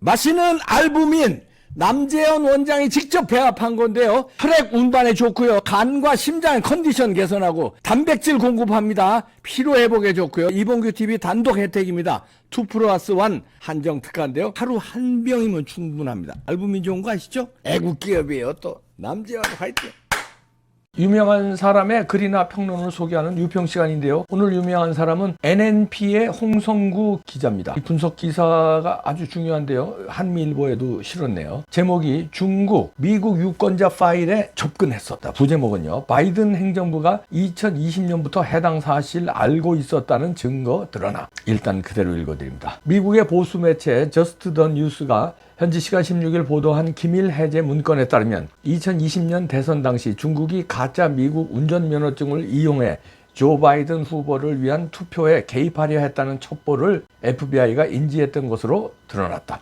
마시는 알부민 남재현 원장이 직접 배합한 건데요. 혈액 운반에 좋고요. 간과 심장 컨디션 개선하고 단백질 공급합니다. 피로 회복에 좋고요. 이봉규 TV 단독 혜택입니다. 2+1 한정 특가인데요. 하루 한 병이면 충분합니다. 알부민 좋은 거 아시죠? 애국 기업이에요. 또 남재현 화이팅. 유명한 사람의 글이나 평론을 소개하는 유평 시간인데요. 오늘 유명한 사람은 NNP의 홍성구 기자입니다. 이 분석 기사가 아주 중요한데요. 한미일보에도 실었네요. 제목이 중국, 미국 유권자 파일에 접근했었다. 부제목은요. 바이든 행정부가 2020년부터 해당 사실 알고 있었다는 증거 드러나. 일단 그대로 읽어드립니다. 미국의 보수 매체 저스트 더 뉴스가 현지 시간 16일 보도한 기밀 해제 문건에 따르면 2020년 대선 당시 중국이 가짜 미국 운전면허증을 이용해 조 바이든 후보를 위한 투표에 개입하려 했다는 첩보를 FBI가 인지했던 것으로 드러났다.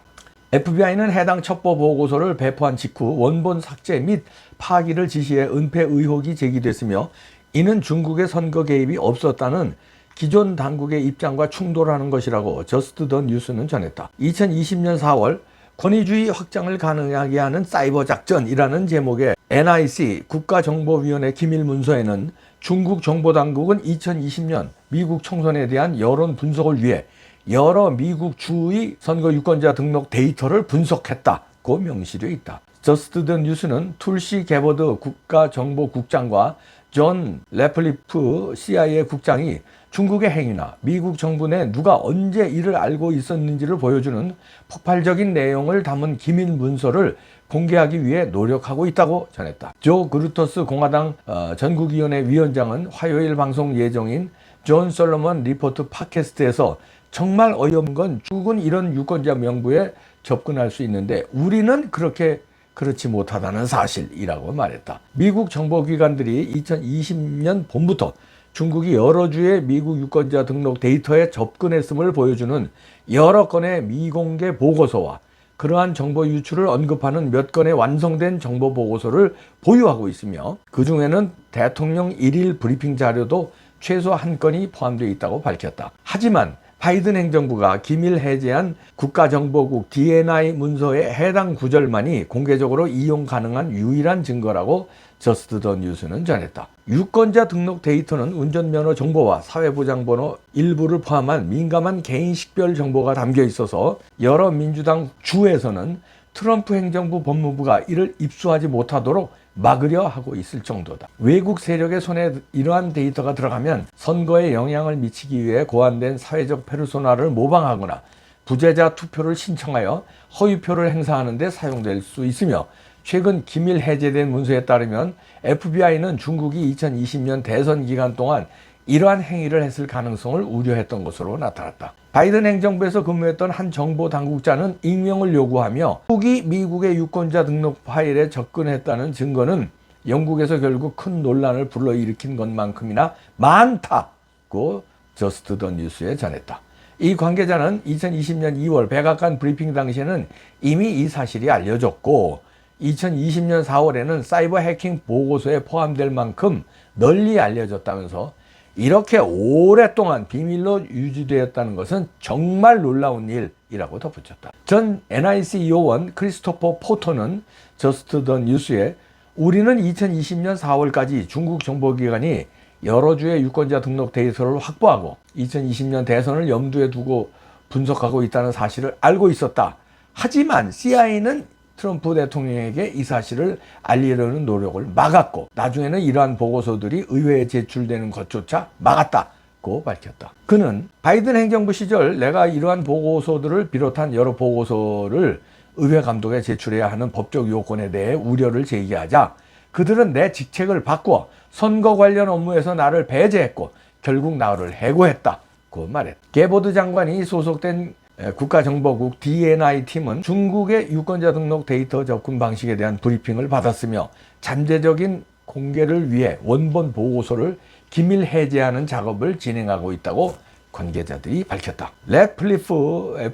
FBI는 해당 첩보 보고서를 배포한 직후 원본 삭제 및 파기를 지시해 은폐 의혹이 제기됐으며 이는 중국의 선거 개입이 없었다는 기존 당국의 입장과 충돌하는 것이라고 저스트 더 뉴스는 전했다. 2020년 4월 권위주의 확장을 가능하게 하는 사이버 작전이라는 제목의 NIC 국가정보위원회 기밀문서에는 중국 정보당국은 2020년 미국 총선에 대한 여론 분석을 위해 여러 미국 주의 선거 유권자 등록 데이터를 분석했다고 명시되어 있다. 저스트 더 뉴스는 툴시 게버드 국가정보국장과 존 레플리프 CIA 국장이 중국의 행위나 미국 정부 내 누가 언제 이를 알고 있었는지를 보여주는 폭발적인 내용을 담은 기밀 문서를 공개하기 위해 노력하고 있다고 전했다. 조 그루터스 공화당 전국위원회 위원장은 화요일 방송 예정인 존 솔로몬 리포트 팟캐스트에서 정말 어이없는 건 중국은 이런 유권자 명부에 접근할 수 있는데 우리는 그렇지 못하다는 사실이라고 말했다. 미국 정보기관들이 2020년 봄부터 중국이 여러 주의 미국 유권자 등록 데이터에 접근했음을 보여주는 여러 건의 미공개 보고서와 그러한 정보 유출을 언급하는 몇 건의 완성된 정보 보고서를 보유하고 있으며 그 중에는 대통령 1일 브리핑 자료도 최소 한 건이 포함되어 있다고 밝혔다. 하지만 바이든 행정부가 기밀 해제한 국가정보국 DNI 문서의 해당 구절만이 공개적으로 이용 가능한 유일한 증거라고 저스트 더 뉴스는 전했다. 유권자 등록 데이터는 운전면허 정보와 사회보장번호 일부를 포함한 민감한 개인 식별 정보가 담겨 있어서 여러 민주당 주에서는 트럼프 행정부 법무부가 이를 입수하지 못하도록 막으려 하고 있을 정도다. 외국 세력의 손에 이러한 데이터가 들어가면 선거에 영향을 미치기 위해 고안된 사회적 페르소나를 모방하거나 부재자 투표를 신청하여 허위표를 행사하는 데 사용될 수 있으며 최근 기밀 해제된 문서에 따르면 FBI는 중국이 2020년 대선 기간 동안 이러한 행위를 했을 가능성을 우려했던 것으로 나타났다. 바이든 행정부에서 근무했던 한 정보 당국자는 익명을 요구하며 중국이 미국의 유권자 등록 파일에 접근했다는 증거는 영국에서 결국 큰 논란을 불러일으킨 것만큼이나 많다고 저스트 더 뉴스에 전했다. 이 관계자는 2020년 2월 백악관 브리핑 당시에는 이미 이 사실이 알려졌고 2020년 4월에는 사이버 해킹 보고서에 포함될 만큼 널리 알려졌다면서 이렇게 오랫동안 비밀로 유지되었다는 것은 정말 놀라운 일이라고 덧붙였다. 전 NIC 요원 크리스토퍼 포터는 저스트 더 뉴스에 우리는 2020년 4월까지 중국 정보기관이 여러 주의 유권자 등록 데이터를 확보하고 2020년 대선을 염두에 두고 분석하고 있다는 사실을 알고 있었다. 하지만 CIA는 트럼프 대통령에게 이 사실을 알리려는 노력을 막았고 나중에는 이러한 보고서들이 의회에 제출되는 것조차 막았다고 밝혔다. 그는 바이든 행정부 시절 내가 이러한 보고서들을 비롯한 여러 보고서를 의회 감독에 제출해야 하는 법적 요건에 대해 우려를 제기하자 그들은 내 직책을 바꾸어 선거 관련 업무에서 나를 배제했고 결국 나를 해고했다고 말했다. 게보드 장관이 소속된 국가정보국 DNI 팀은 중국의 유권자 등록 데이터 접근 방식에 대한 브리핑을 받았으며 잠재적인 공개를 위해 원본 보고서를 기밀 해제하는 작업을 진행하고 있다고 관계자들이 밝혔다. 래플리프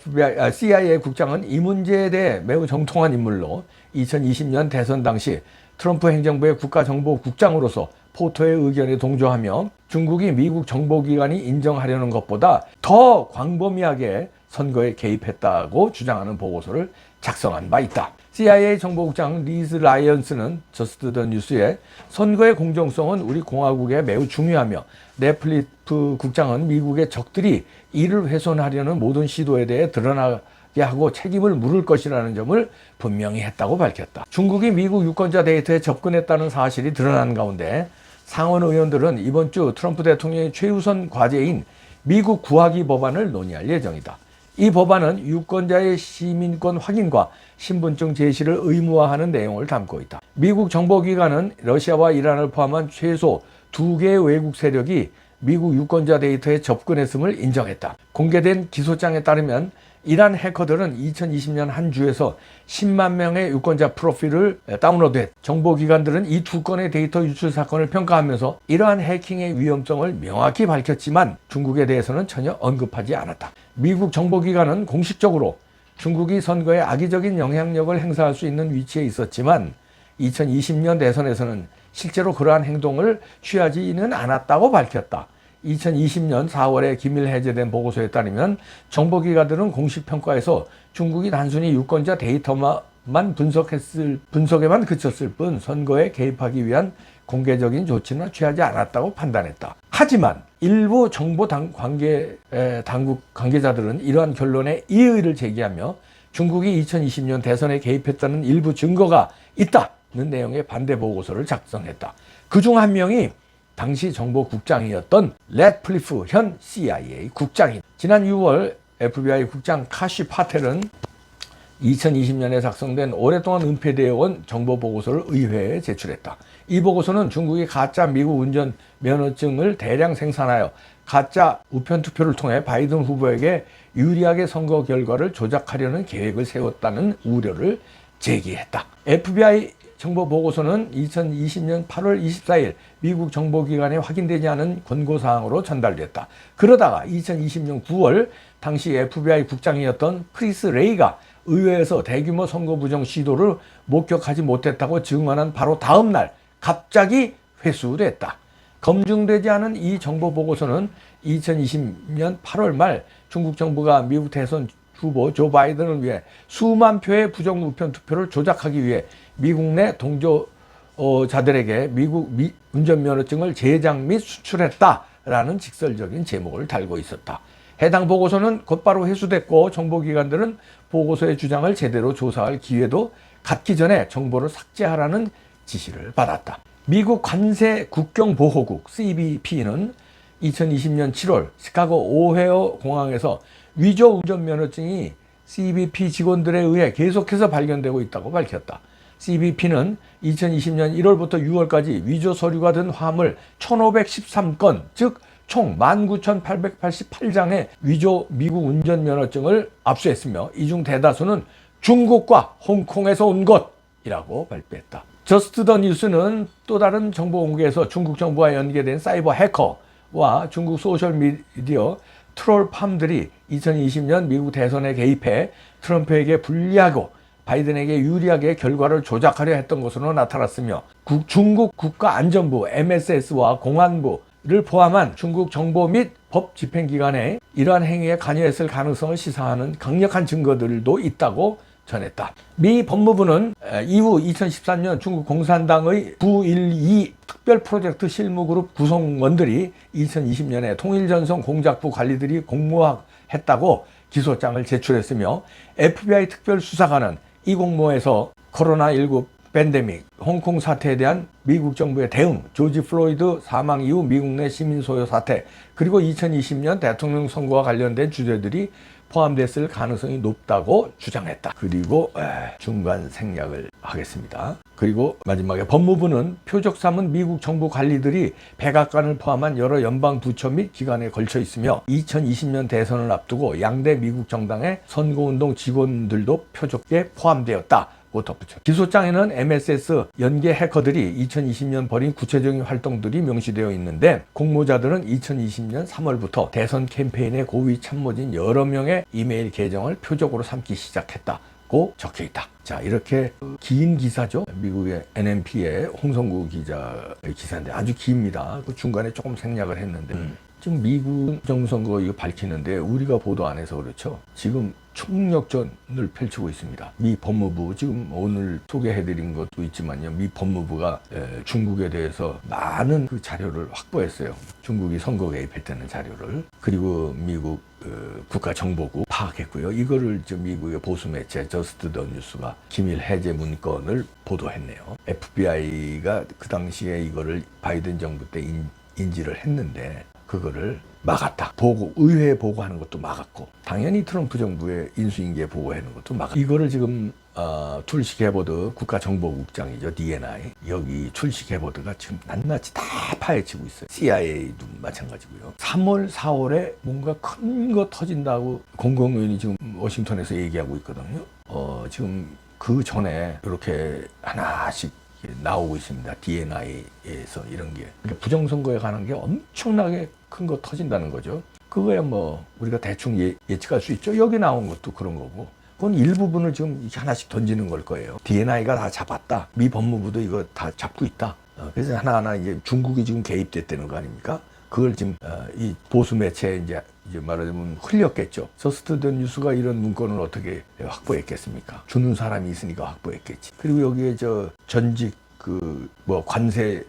CIA 국장은 이 문제에 대해 매우 정통한 인물로 2020년 대선 당시 트럼프 행정부의 국가정보국장으로서 포터의 의견에 동조하며 중국이 미국 정보기관이 인정하려는 것보다 더 광범위하게 선거에 개입했다고 주장하는 보고서를 작성한 바 있다. CIA 정보국장 리즈 라이언스는 저스트 더 뉴스에 선거의 공정성은 우리 공화국에 매우 중요하며 래플리프 국장은 미국의 적들이 이를 훼손하려는 모든 시도에 대해 드러나게 하고 책임을 물을 것이라는 점을 분명히 했다고 밝혔다. 중국이 미국 유권자 데이터에 접근했다는 사실이 드러난 가운데 상원 의원들은 이번 주 트럼프 대통령의 최우선 과제인 미국 구하기 법안을 논의할 예정이다. 이 법안은 유권자의 시민권 확인과 신분증 제시를 의무화하는 내용을 담고 있다. 미국 정보기관은 러시아와 이란을 포함한 최소 2개의 외국 세력이 미국 유권자 데이터에 접근했음을 인정했다. 공개된 기소장에 따르면 이란 해커들은 2020년 한 주에서 10만 명의 유권자 프로필을 다운로드했다. 정보기관들은 이 두 건의 데이터 유출 사건을 평가하면서 이러한 해킹의 위험성을 명확히 밝혔지만 중국에 대해서는 전혀 언급하지 않았다. 미국 정보기관은 공식적으로 중국이 선거에 악의적인 영향력을 행사할 수 있는 위치에 있었지만 2020년 대선에서는 실제로 그러한 행동을 취하지는 않았다고 밝혔다. 2020년 4월에 기밀 해제된 보고서에 따르면 정보기관들은 공식 평가에서 중국이 단순히 유권자 데이터만 분석에만 그쳤을 뿐 선거에 개입하기 위한 공개적인 조치는 취하지 않았다고 판단했다. 하지만 일부 정보 당국 관계자들은 이러한 결론에 이의를 제기하며 중국이 2020년 대선에 개입했다는 일부 증거가 있다는 내용의 반대 보고서를 작성했다. 그중 한 명이 당시 정보국장이었던 래플리프 현 CIA 국장이다. 지난 6월 FBI 국장 카시 파텔은 2020년에 작성된 오랫동안 은폐되어 온 정보보고서를 의회에 제출했다. 이 보고서는 중국이 가짜 미국 운전 면허증을 대량 생산하여 가짜 우편투표를 통해 바이든 후보에게 유리하게 선거 결과를 조작하려는 계획을 세웠다는 우려를 제기했다. FBI 정보보고서는 2020년 8월 24일 미국 정보기관에 확인되지 않은 권고사항으로 전달됐다. 그러다가 2020년 9월 당시 FBI 국장이었던 크리스 레이가 의회에서 대규모 선거 부정 시도를 목격하지 못했다고 증언한 바로 다음 날 갑자기 회수됐다. 검증되지 않은 이 정보보고서는 2020년 8월 말 중국 정부가 미국 대선 후보 조 바이든을 위해 수만 표의 부정 우편 투표를 조작하기 위해 미국 내 동조자들에게 미국 운전면허증을 제작 및 수출했다라는 직설적인 제목을 달고 있었다. 해당 보고서는 곧바로 회수됐고 정보기관들은 보고서의 주장을 제대로 조사할 기회도 갖기 전에 정보를 삭제하라는 지시를 받았다. 미국 관세 국경보호국 CBP는 2020년 7월 시카고 오헤어 공항에서 위조 운전면허증이 CBP 직원들에 의해 계속해서 발견되고 있다고 밝혔다. CBP는 2020년 1월부터 6월까지 위조 서류가 든 화물 1,513건, 즉 총 19,888장의 위조 미국 운전면허증을 압수했으며 이 중 대다수는 중국과 홍콩에서 온 것이라고 발표했다. 저스트 더 뉴스는 또 다른 정보 공개에서 중국 정부와 연계된 사이버 해커와 중국 소셜미디어 트롤팜들이 2020년 미국 대선에 개입해 트럼프에게 불리하고 바이든에게 유리하게 결과를 조작하려 했던 것으로 나타났으며 중국 국가안전부 MSS와 공안부를 포함한 중국 정보 및 법 집행기관에 이러한 행위에 관여했을 가능성을 시사하는 강력한 증거들도 있다고 전했다. 미 법무부는 이후 2013년 중국 공산당의 9.12 특별 프로젝트 실무그룹 구성원들이 2020년에 통일전송 공작부 관리들이 공모했다고 기소장을 제출했으며 FBI 특별수사관은 이 공모에서 코로나19 팬데믹, 홍콩 사태에 대한 미국 정부의 대응, 조지 플로이드 사망 이후 미국 내 시민 소요 사태, 그리고 2020년 대통령 선거와 관련된 주제들이 포함됐을 가능성이 높다고 주장했다. 그리고 중간 생략을 하겠습니다. 그리고 마지막에 법무부는 표적 삼은 미국 정부 관리들이 백악관을 포함한 여러 연방 부처 및 기관에 걸쳐 있으며 2020년 대선을 앞두고 양대 미국 정당의 선거운동 직원들도 표적에 포함되었다. 덧붙여. 기소장에는 MSS 연계 해커들이 2020년 벌인 구체적인 활동들이 명시되어 있는데 공모자들은 2020년 3월부터 대선 캠페인에 고위 참모진 여러 명의 이메일 계정을 표적으로 삼기 시작했다고 적혀 있다. 자, 이렇게 긴 기사죠. 미국의 NMP의 홍성구 기자의 기사인데 아주 깁니다. 그 중간에 조금 생략을 했는데 지금 미국 정선거 이거 밝히는데 우리가 보도 안 해서 그렇죠. 지금 총력전을 펼치고 있습니다. 미 법무부 지금 오늘 소개해드린 것도 있지만요. 미 법무부가 중국에 대해서 많은 그 자료를 확보했어요. 중국이 선거 개입했다는 자료를. 그리고 미국 국가정보국 파악했고요. 이거를 미국의 보수 매체 저스트 더 뉴스가 기밀 해제 문건을 보도했네요. FBI가 그 당시에 이거를 바이든 정부 때 인지를 했는데 그거를 막았다. 의회에 보고하는 것도 막았고, 당연히 트럼프 정부의 인수인계에 보고하는 것도 막았고, 이거를 지금 툴시 게버드 국가정보국장이죠. DNI. 여기 툴시 게버드가 지금 낱낱이 다 파헤치고 있어요. CIA도 마찬가지고요. 3월, 4월에 뭔가 큰 거 터진다고 공공의원이 지금 워싱턴에서 얘기하고 있거든요. 지금 그 전에 이렇게 하나씩 나오고 있습니다. DNI에서 이런 게. 그러니까 부정선거에 관한 게 엄청나게 큰 거 터진다는 거죠. 그거야 뭐 우리가 대충 예측할 수 있죠. 여기 나온 것도 그런 거고. 그건 일부분을 지금 하나씩 던지는 걸 거예요. DNI가 다 잡았다. 미 법무부도 이거 다 잡고 있다. 그래서 하나하나 이제 중국이 지금 개입됐다는 거 아닙니까? 그걸 지금 이 보수 매체에 이제 말하자면 흘렸겠죠. 저스트 더 뉴스가 이런 문건을 어떻게 확보했겠습니까? 주는 사람이 있으니까 확보했겠지. 그리고 여기에 전직 관세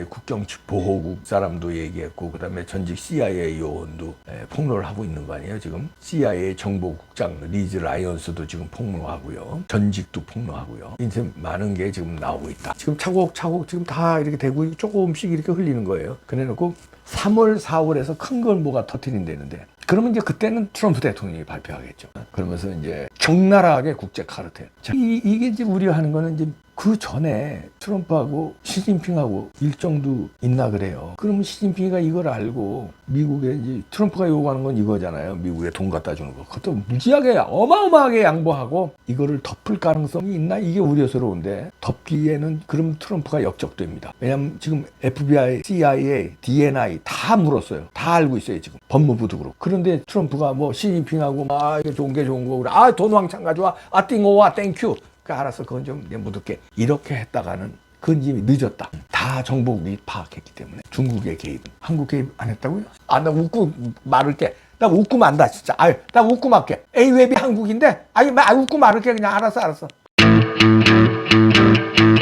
국경 보호국 사람도 얘기했고, 그다음에 전직 CIA 요원도 폭로를 하고 있는 거 아니에요. 지금 CIA 정보국장 리즈 라이언스도 지금 폭로하고요. 전직도 폭로하고요. 이제 많은 게 지금 나오고 있다. 지금 차곡차곡 지금 다 이렇게 되고 조금씩 이렇게 흘리는 거예요. 그래놓고 3월, 4월에서 큰 걸 뭐가 터뜨린다는데, 그러면 이제 그때는 트럼프 대통령이 발표하겠죠. 그러면서 이제 적나라하게 국제 카르텔. 이게 이제 우려하는 거는 이제 그 전에 트럼프하고 시진핑하고 일정도 있나 그래요. 그러면 시진핑이가 이걸 알고 미국에 이제 트럼프가 요구하는 건 이거잖아요. 미국에 돈 갖다 주는 거. 그것도 무지하게 어마어마하게 양보하고 이거를 덮을 가능성이 있나? 이게 우려스러운데, 덮기에는 그럼 트럼프가 역적됩니다. 왜냐하면 지금 FBI, CIA, DNI 다 물었어요. 다 알고 있어요. 지금 법무부도 그렇고. 그런데 트럼프가 뭐 시진핑하고 이게 좋은 게 좋은 거 그래. 돈 왕창 가져와. 띵오와 땡큐. 알았어, 그건 좀 묻을게. 이렇게 했다가는 그건 이미 늦었다. 다 정보국이 파악했기 때문에. 중국의 개입은. 한국 개입 안 했다고요? 나 웃고 말을게. 나 웃고 만다, 진짜. 나 웃고 말게. A웹이 한국인데, 웃고 말을게. 그냥 알았어.